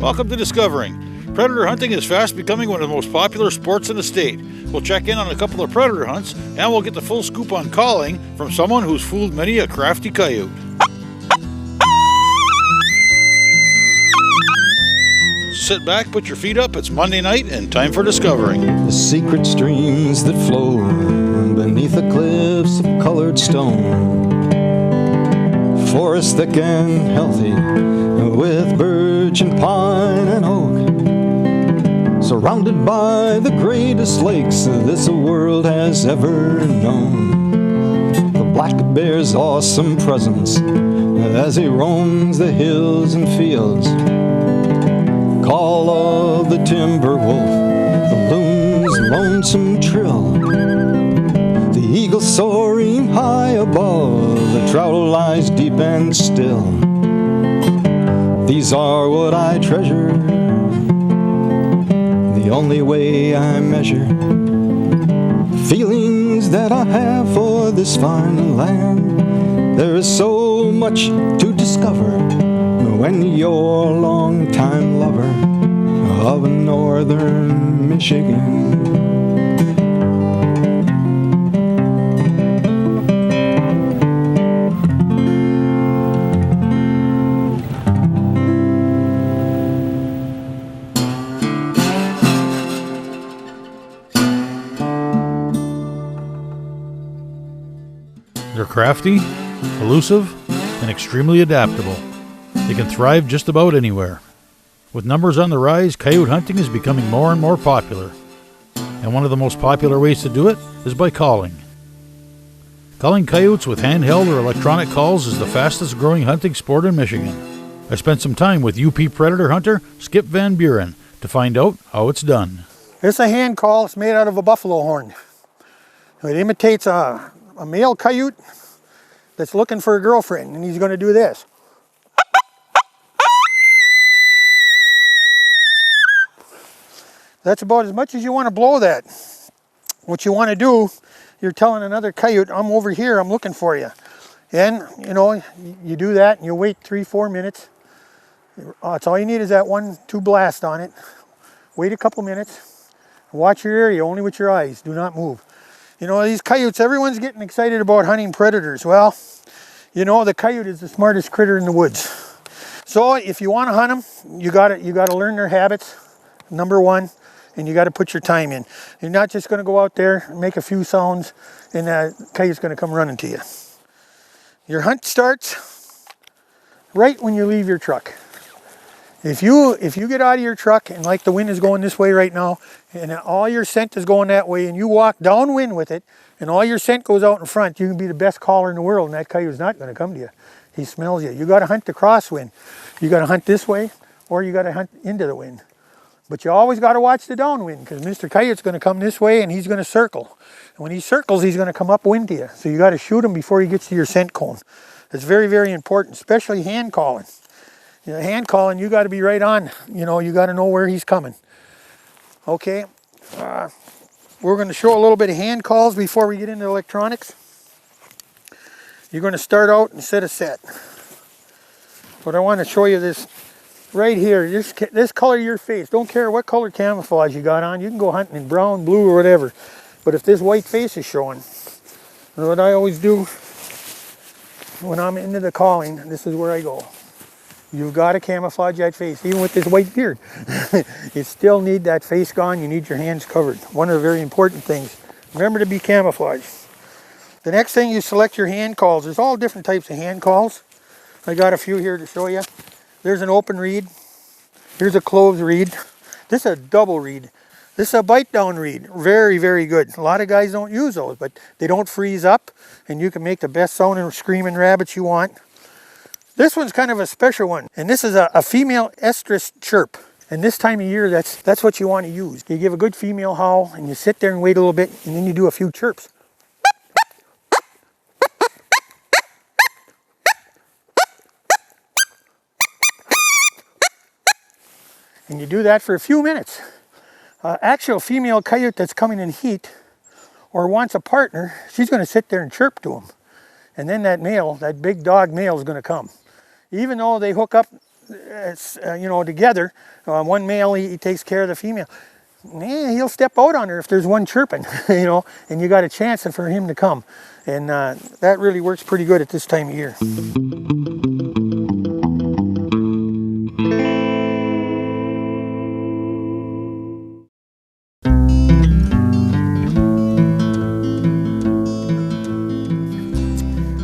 Welcome to Discovering. Predator hunting is fast becoming one of the most popular sports in the state. We'll check in on a couple of predator hunts, and we'll get the full scoop on calling from someone who's fooled many a crafty coyote. Sit back, put your feet up, it's Monday night, and time for Discovering. The secret streams that flow beneath the cliffs of colored stone. Forest thick and healthy with birch and pine and oak. Surrounded by the greatest lakes this world has ever known. The black bear's awesome presence as he roams the hills and fields. Call of the timber wolf, the loon's lonesome trill. The eagle soaring high above, the trout lies deep and still. These are what I treasure, the only way I measure feelings that I have for this fine land. There is so much to discover when you're a long-time lover of northern Michigan. They're crafty, elusive, and extremely adaptable. They can thrive just about anywhere. With numbers on the rise, coyote hunting is becoming more and more popular. And one of the most popular ways to do it is by calling. Calling coyotes with handheld or electronic calls is the fastest growing hunting sport in Michigan. I spent some time with UP predator hunter Skip Van Buren to find out how it's done. It's a hand call. It's made out of a buffalo horn. It imitates a male coyote that's looking for a girlfriend, and he's going to do this. That's about as much as you want to blow that. What you want to do, you're telling another coyote, I'm over here, I'm looking for you. And, you do that and you wait 3-4 minutes. That's all you need is that 1-2 blast on it. Wait a couple minutes. Watch your area, only with your eyes. Do not move. These coyotes, everyone's getting excited about hunting predators. Well, the coyote is the smartest critter in the woods. So if you want to hunt them, you got to learn their habits, number one. And you got to put your time in. You're not just going to go out there and make a few sounds and the coyote's going to come running to you. Your hunt starts right when you leave your truck. If you get out of your truck and like the wind is going this way right now and all your scent is going that way and you walk downwind with it and all your scent goes out in front, you can be the best caller in the world and that coyote's not going to come to you. He smells you. You got to hunt the crosswind. You got to hunt this way or you got to hunt into the wind. But you always got to watch the downwind because Mr. Coyote's going to come this way and he's going to circle. And when he circles, he's going to come upwind to you. So you got to shoot him before he gets to your scent cone. It's very, very important, especially hand calling. Hand calling, you got to be right on. You got to know where he's coming. Okay, we're going to show a little bit of hand calls before we get into electronics. You're going to start out and set a set. But I want to show you this. Right here, this color of your face, don't care what color camouflage you got on, you can go hunting in brown, blue, or whatever. But if this white face is showing, what I always do when I'm into the calling, this is where I go. You've got to camouflage that face, even with this white beard. You still need that face gone, you need your hands covered. One of the very important things. Remember to be camouflaged. The next thing, you select your hand calls. There's all different types of hand calls. I got a few here to show you. There's an open reed. Here's a closed reed. This is a double reed. This is a bite down reed. Very, very good. A lot of guys don't use those, but they don't freeze up and you can make the best sounding screaming rabbits you want. This one's kind of a special one. And this is a female estrus chirp. And this time of year, that's what you want to use. You give a good female howl and you sit there and wait a little bit and then you do a few chirps. And you do that for a few minutes. Actual female coyote that's coming in heat or wants a partner, she's going to sit there and chirp to him. And then that male, that big dog male is going to come. Even though they hook up you know, together. One male, he takes care of the female. Yeah, he'll step out on her if there's one chirping, you know, and you got a chance for him to come. And that really works pretty good at this time of year.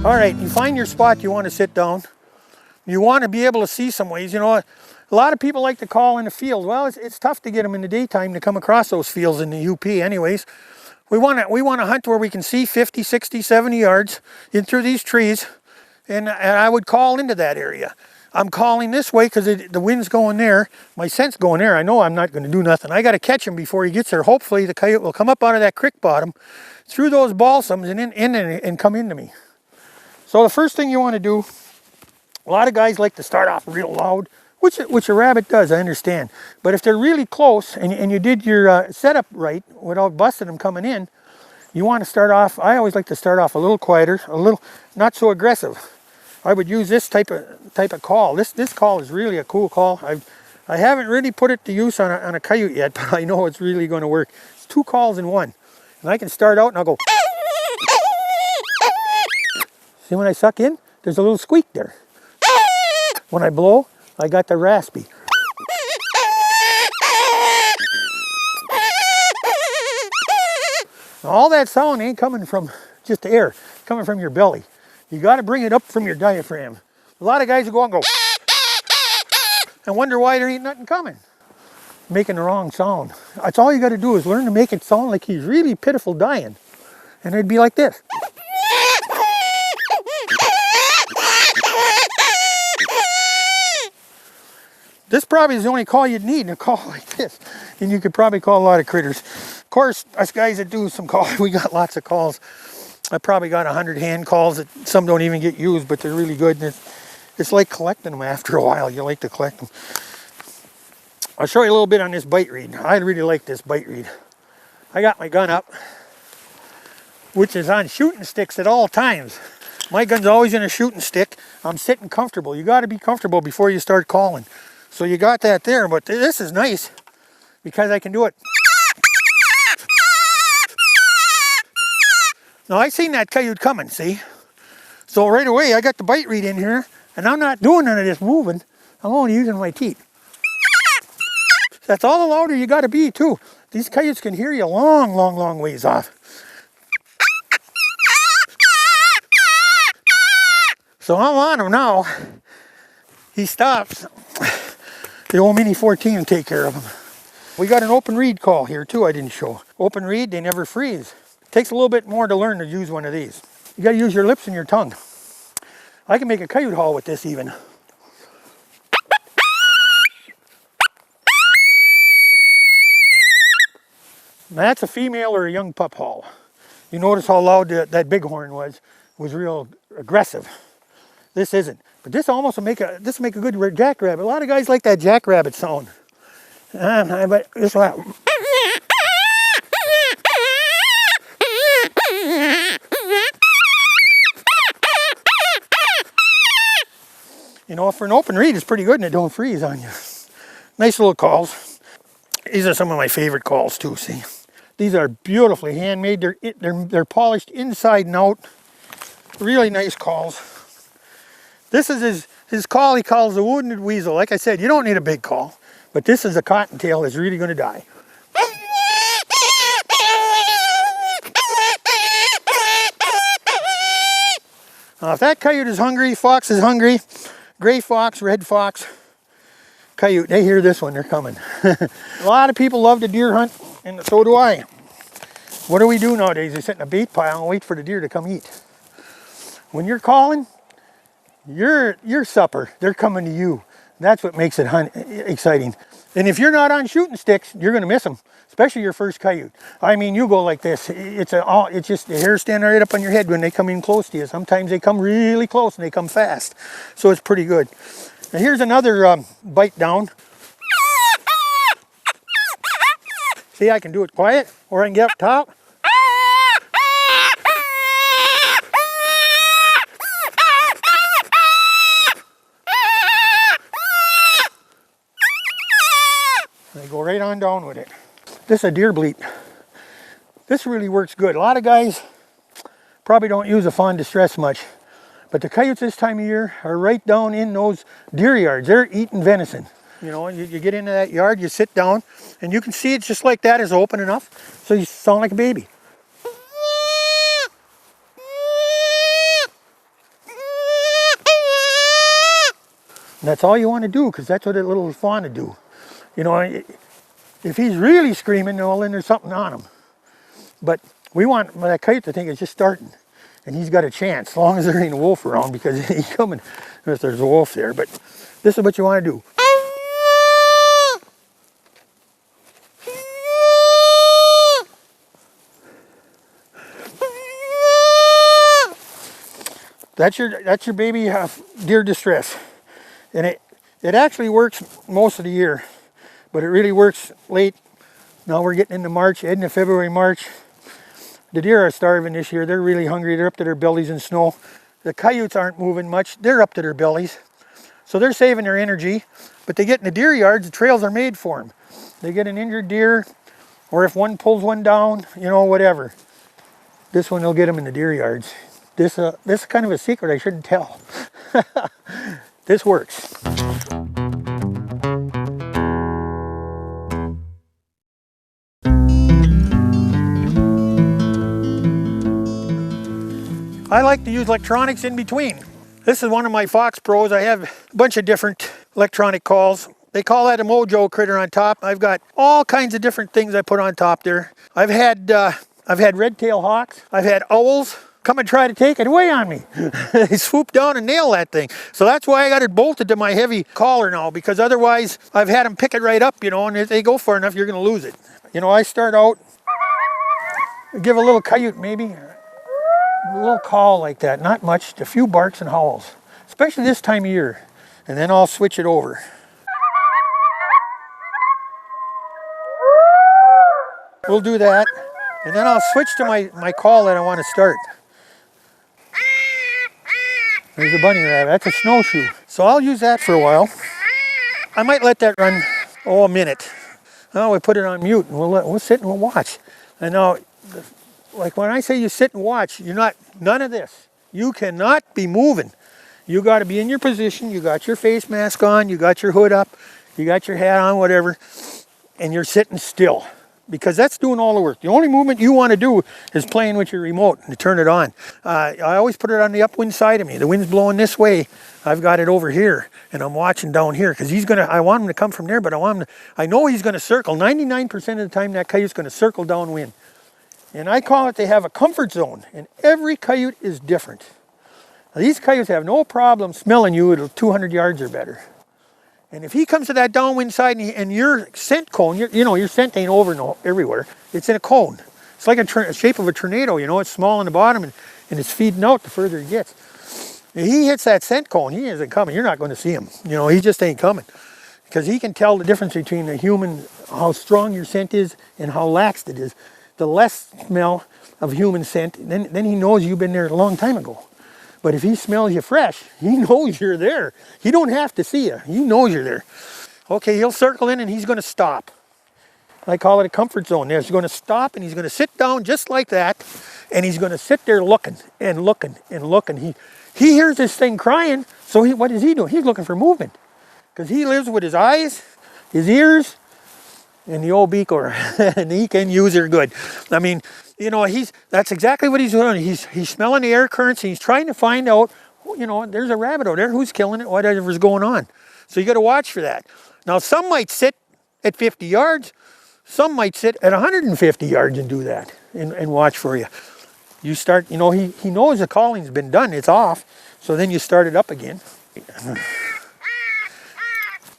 All right, you find your spot you want to sit down. You want to be able to see some ways. You know, a lot of people like to call in the field. Well, it's tough to get them in the daytime to come across those fields in the UP anyways. We want to hunt where we can see 50, 60, 70 yards in through these trees, and I would call into that area. I'm calling this way because the wind's going there, my scent's going there. I know I'm not going to do nothing. I got to catch him before he gets there. Hopefully the coyote will come up out of that creek bottom, through those balsams, and in and come into me. So the first thing you want to do, a lot of guys like to start off real loud, which a rabbit does, I understand. But if they're really close and you did your setup right without busting them coming in, you want to start off, I always like to start off a little quieter, a little not so aggressive. I would use this type of call. This call is really a cool call. I haven't really put it to use on a coyote yet, but I know it's really going to work. It's 2 calls in one. And I can start out and I'll go. See, when I suck in, there's a little squeak there. When I blow, I got the raspy. All that sound ain't coming from just the air. It's coming from your belly. You got to bring it up from your diaphragm. A lot of guys will go and go and wonder why there ain't nothing coming. Making the wrong sound. That's all you got to do is learn to make it sound like he's really pitiful dying. And it'd be like this. This probably is the only call you'd need, a call like this. And you could probably call a lot of critters. Of course, us guys that do some calls, we got lots of calls. I probably got 100 hand calls that some don't even get used, but they're really good. And it's like collecting them after a while. You like to collect them. I'll show you a little bit on this bite reed. I really like this bite reed. I got my gun up, which is on shooting sticks at all times. My gun's always in a shooting stick. I'm sitting comfortable. You got to be comfortable before you start calling. So you got that there, but this is nice because I can do it. Now I seen that coyote coming, see? So right away I got the bite reed in here and I'm not doing none of this moving. I'm only using my teeth. That's all the louder you got to be too. These coyotes can hear you long, long, long ways off. So I'm on him now. He stops. The old Mini 14 will take care of him. We got an open reed call here too I didn't show. Open reed, they never freeze. Takes a little bit more to learn to use one of these. You got to use your lips and your tongue. I can make a coyote haul with this even. Now that's a female or a young pup haul. You notice how loud that bighorn was real aggressive. This isn't. But this almost will make a good jackrabbit. A lot of guys like that jackrabbit sound. But this one. You know, for an open reed, it's pretty good and it don't freeze on you. Nice little calls. These are some of my favorite calls too, see. These are beautifully handmade. They're polished inside and out. Really nice calls. This is his call he calls the wounded weasel. Like I said, you don't need a big call, but this is a cottontail that's really going to die. Now, if that coyote is hungry, fox is hungry, gray fox, red fox, coyote, they hear this one, they're coming. A lot of people love to deer hunt, and so do I. What do we do nowadays? We sit in a bait pile and wait for the deer to come eat. When you're calling, your supper, they're coming to you. That's what makes it exciting. And if you're not on shooting sticks, you're going to miss them, especially your first coyote. I mean, you go like this. It's just the hair standing right up on your head when they come in close to you. Sometimes they come really close and they come fast. So it's pretty good. Now here's another bite down. See, I can do it quiet, or I can get up top. And I go right on down with it. This is a deer bleat. This really works good. A lot of guys probably don't use a fawn distress much, but the coyotes this time of year are right down in those deer yards. They're eating venison. You know, you get into that yard, you sit down, and you can see it's just like that is open enough, so you sound like a baby. And that's all you want to do, because that's what a little fawn to do. You know, if he's really screaming, well, then there's something on him. But we want that coyote to think it's just starting, and he's got a chance, as long as there ain't a wolf around, because he's coming if there's a wolf there. But this is what you want to do. That's your baby deer distress, and it actually works most of the year, but it really works late. Now we're getting into March, into February, March. The deer are starving this year. They're really hungry. They're up to their bellies in snow. The coyotes aren't moving much. They're up to their bellies, so they're saving their energy. But they get in the deer yards. The trails are made for them. They get an injured deer, or if one pulls one down, you know, whatever. This one will get them in the deer yards. This is kind of a secret I shouldn't tell. This works. I like to use electronics in between. This is one of my Fox Pros. I have a bunch of different electronic calls. They call that a mojo critter on top. I've got all kinds of different things I put on top there. I've had red-tailed hawks. I've had owls come and try to take it away on me. They swoop down and nail that thing. So that's why I got it bolted to my heavy collar now, because otherwise I've had them pick it right up, you know, and if they go far enough, you're going to lose it. You know, I start out, give a little coyote maybe, a little call like that, not much, a few barks and howls, especially this time of year, and then I'll switch it over. We'll do that, and then I'll switch to my call that I want to start. There's a bunny rabbit. That's a snowshoe. So I'll use that for a while. I might let that run, a minute. Now we put it on mute, and we'll sit and we'll watch. And now, like when I say you sit and watch, none of this. You cannot be moving. You got to be in your position. You got your face mask on. You got your hood up. You got your hat on, whatever. And you're sitting still, because that's doing all the work. The only movement you want to do is playing with your remote to turn it on. I always put it on the upwind side of me. The wind's blowing this way. I've got it over here, and I'm watching down here, because I want him to come from there, but I know he's going to circle. 99% of the time that coyote's going to circle downwind. And I call it, they have a comfort zone, and every coyote is different. Now, these coyotes have no problem smelling you at 200 yards or better. And if he comes to that downwind side and your scent cone, your scent ain't over everywhere. It's in a cone. It's like a shape of a tornado, you know. It's small on the bottom and it's feeding out the further it gets. If he hits that scent cone, he isn't coming. You're not going to see him. You know, he just ain't coming. Because he can tell the difference between a human, how strong your scent is and how laxed it is. The less smell of human scent, then he knows you've been there a long time ago. But if he smells you fresh, he knows you're there. He don't have to see you. He knows you're there. Okay, he'll circle in and he's going to stop. I call it a comfort zone. He's going to stop and he's going to sit down just like that. And he's going to sit there looking and looking and looking. He hears this thing crying, so what is he doing? He's looking for movement. Because he lives with his eyes, his ears, and the old beak, and he can use her good. I mean, you know, that's exactly what he's doing. He's smelling the air currents, and he's trying to find out, you know, there's a rabbit out there, who's killing it, whatever's going on. So you got to watch for that. Now, some might sit at 50 yards, some might sit at 150 yards and do that, and watch for you. You start, you know, he knows the calling's been done, it's off, so then you start it up again.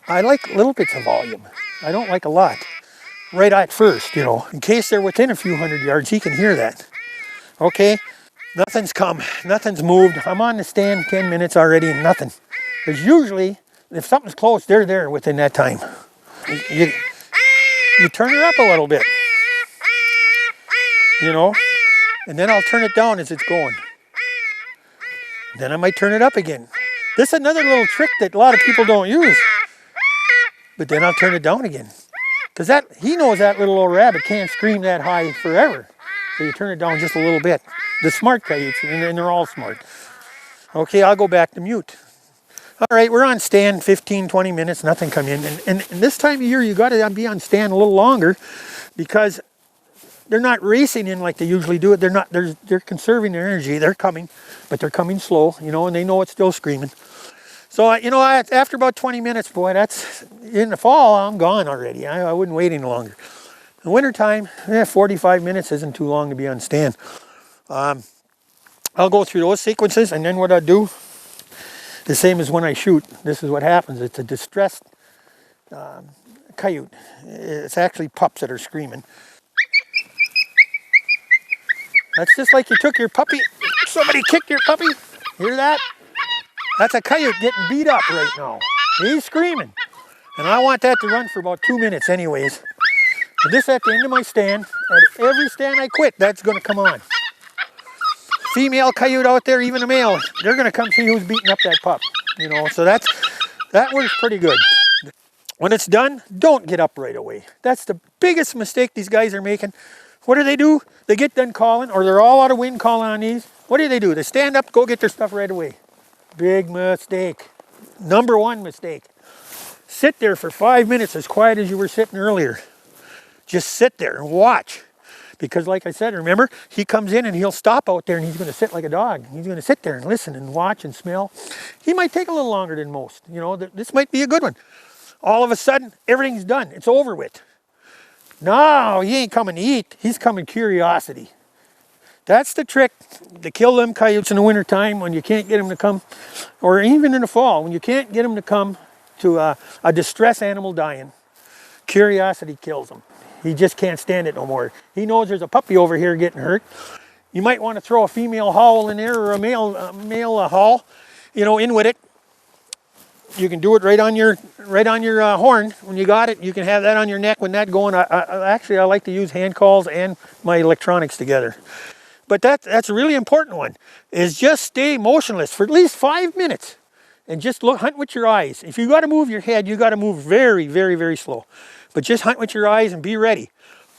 I like little bits of volume. I don't like a lot. Right at first, you know, in case they're within a few hundred yards, he can hear that. Okay, nothing's come, nothing's moved. I'm on the stand 10 minutes already and nothing. Because usually, if something's close, they're there within that time. You turn her up a little bit, you know, and then I'll turn it down as it's going. Then I might turn it up again. This is another little trick that a lot of people don't use. But then I'll turn it down again. Because that, he knows that little old rabbit can't scream that high forever. So you turn it down just a little bit. The smart coyotes, and they're all smart. Okay, I'll go back to mute. All right, we're on stand 15, 20 minutes, nothing come in. And this time of year, you got to be on stand a little longer because they're not racing in like they usually do it. They're conserving their energy. They're coming, but they're coming slow, you know, and they know it's still screaming. So, you know, after about 20 minutes, boy, that's, in the fall, I'm gone already. I wouldn't wait any longer. In the wintertime, 45 minutes isn't too long to be on stand. I'll go through those sequences, and then what I do, the same as when I shoot, this is what happens. It's a distressed coyote. It's actually pups that are screaming. That's just like you took your puppy, somebody kicked your puppy. Hear that? That's a coyote getting beat up right now. He's screaming. And I want that to run for about 2 minutes anyways. And this at the end of my stand. At every stand I quit, that's going to come on. Female coyote out there, even a male, they're going to come see who's beating up that pup. You know, so that works pretty good. When it's done, don't get up right away. That's the biggest mistake these guys are making. What do? They get done calling, or they're all out of wind calling on these. What do? They stand up, go get their stuff right away. Big mistake. Number one mistake. Sit there for 5 minutes as quiet as you were sitting earlier. Just sit there and watch. Because like I said, remember, he comes in and he'll stop out there and he's going to sit like a dog. He's going to sit there and listen and watch and smell. He might take a little longer than most. You know, this might be a good one. All of a sudden, everything's done. It's over with. No, he ain't coming to eat. He's coming curiosity. That's the trick to kill them coyotes in the wintertime when you can't get them to come, or even in the fall, when you can't get them to come to a distressed animal dying. Curiosity kills them. He just can't stand it no more. He knows there's a puppy over here getting hurt. You might want to throw a female howl in there or a male howl, you know, in with it. You can do it right on your horn when you got it. You can have that on your neck when that's going. Actually, I like to use hand calls and my electronics together. But that's a really important one, is just stay motionless for at least 5 minutes and just hunt with your eyes. If you got to move your head, you got to move very, very, very slow. But just hunt with your eyes and be ready.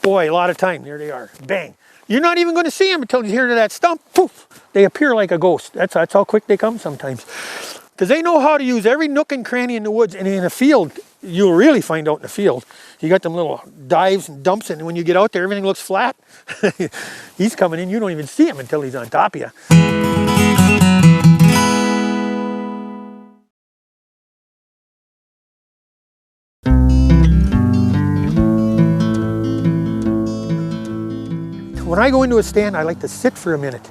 Boy, a lot of time, there they are. Bang. You're not even going to see them until you hear that stump. Poof. They appear like a ghost. That's how quick they come sometimes. Because they know how to use every nook and cranny in the woods. And in a field, you'll really find out in the field. You got them little dives and dumps, and when you get out there, everything looks flat. He's coming in. You don't even see him until he's on top of you. When I go into a stand, I like to sit for a minute.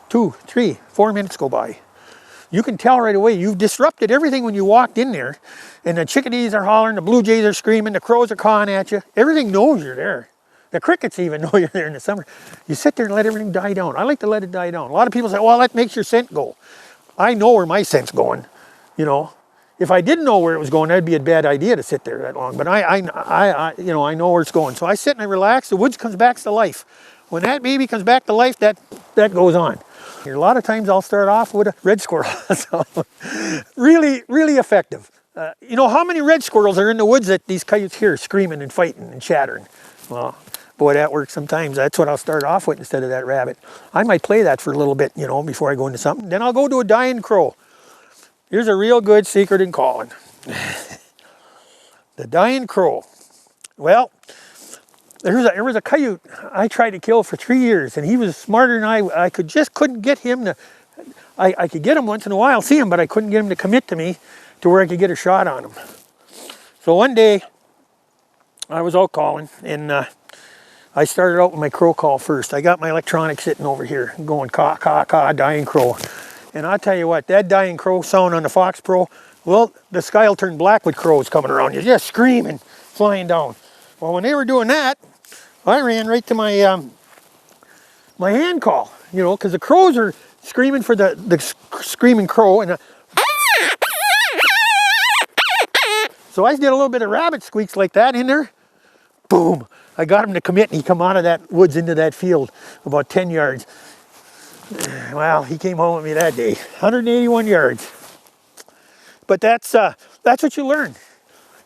2, 3, 4 minutes go by. You can tell right away you've disrupted everything when you walked in there, and the chickadees are hollering, the blue jays are screaming, the crows are cawing at you. Everything knows you're there. The crickets even know you're there in the summer. You sit there and let everything die down. I like to let it die down. A lot of people say, well, that makes your scent go. I know where my scent's going, you know. If I didn't know where it was going, that'd be a bad idea to sit there that long. But I know where it's going. So I sit and I relax. The woods comes back to life. When that baby comes back to life, that goes on. A lot of times I'll start off with a red squirrel. So, really, really effective. You know, how many red squirrels are in the woods that these coyotes hear screaming and fighting and chattering? Well, boy, that works sometimes. That's what I'll start off with instead of that rabbit. I might play that for a little bit, you know, before I go into something. Then I'll go to a dying crow. Here's a real good secret in calling. The dying crow. Well, there was a coyote I tried to kill for 3 years, and he was smarter than I couldn't get him to. I could get him once in a while, see him, but I couldn't get him to commit to me to where I could get a shot on him. So one day, I was out calling, and I started out with my crow call first. I got my electronics sitting over here, going caw, caw, caw, dying crow. And I'll tell you what, that dying crow sound on the Fox Pro, well, the sky will turn black with crows coming around you, just screaming, flying down. Well, when they were doing that, I ran right to my my hand call, you know, because the crows are screaming for the screaming crow, and so I did a little bit of rabbit squeaks like that in there. Boom! I got him to commit, and he come out of that woods into that field about 10 yards. Well, he came home with me that day, 181 yards. But that's what you learn.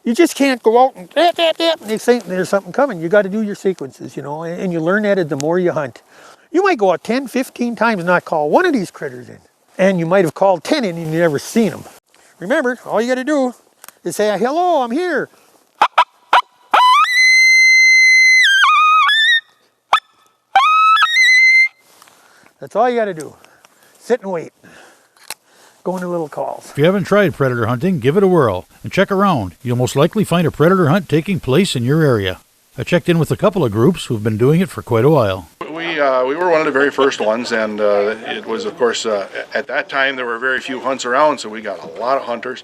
You just can't go out and they think there's something coming. You got to do your sequences, you know, and you learn that the more you hunt. You might go out 10, 15 times and not call one of these critters in. And you might have called 10 in and you never seen them. Remember, all you got to do is say, hello, I'm here. That's all you got to do. Sit and wait. Go into little calls. If you haven't tried predator hunting, give it a whirl and check around. You'll most likely find a predator hunt taking place in your area. I checked in with a couple of groups who've been doing it for quite a while. We were one of the very first ones, and it was, of course, at that time there were very few hunts around, so we got a lot of hunters,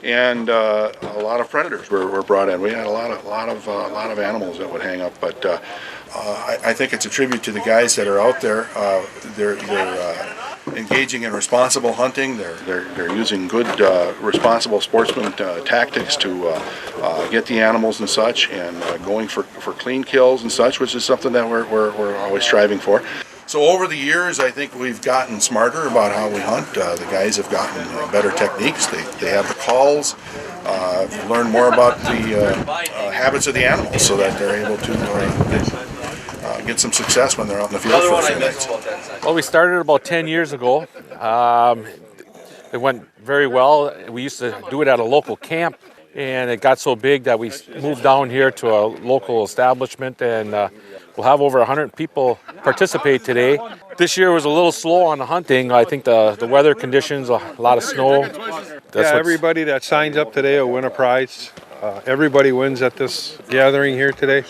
and a lot of predators were brought in. We had a lot of animals that would hang up, but I think it's a tribute to the guys that are out there. They're engaging in responsible hunting. They're using good, responsible sportsman tactics to get the animals and such, and going for clean kills and such, which is something that we're always striving for. So over the years, I think we've gotten smarter about how we hunt. The guys have gotten better techniques. They have the calls, learn more about the habits of the animals, so that they're able to get some success when they're out in the field for a few nights. Well, we started about 10 years ago. It went very well. We used to do it at a local camp, and it got so big that we moved down here to a local establishment, and we'll have over 100 people participate today. This year was a little slow on the hunting. I think the weather conditions, a lot of snow. Everybody that signs up today will win a prize. Everybody wins at this gathering here today.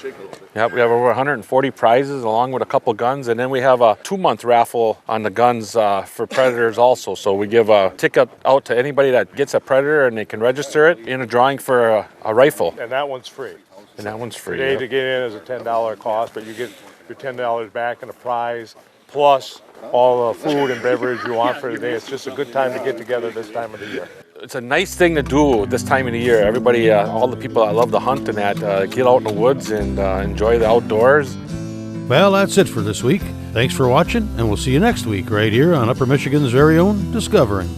Yep, we have over 140 prizes along with a couple guns, and then we have a 2-month raffle on the guns for predators also. So we give a ticket out to anybody that gets a predator, and they can register it in a drawing for a rifle. And that one's free. And that one's free. Today to get in is a $10 cost, but you get your $10 back in a prize, plus all the food and beverage you want for the day. It's just a good time to get together this time of the year. It's a nice thing to do this time of the year. Everybody, all the people that love to hunt and that get out in the woods and enjoy the outdoors. Well, that's it for this week. Thanks for watching, and we'll see you next week right here on Upper Michigan's very own Discovering.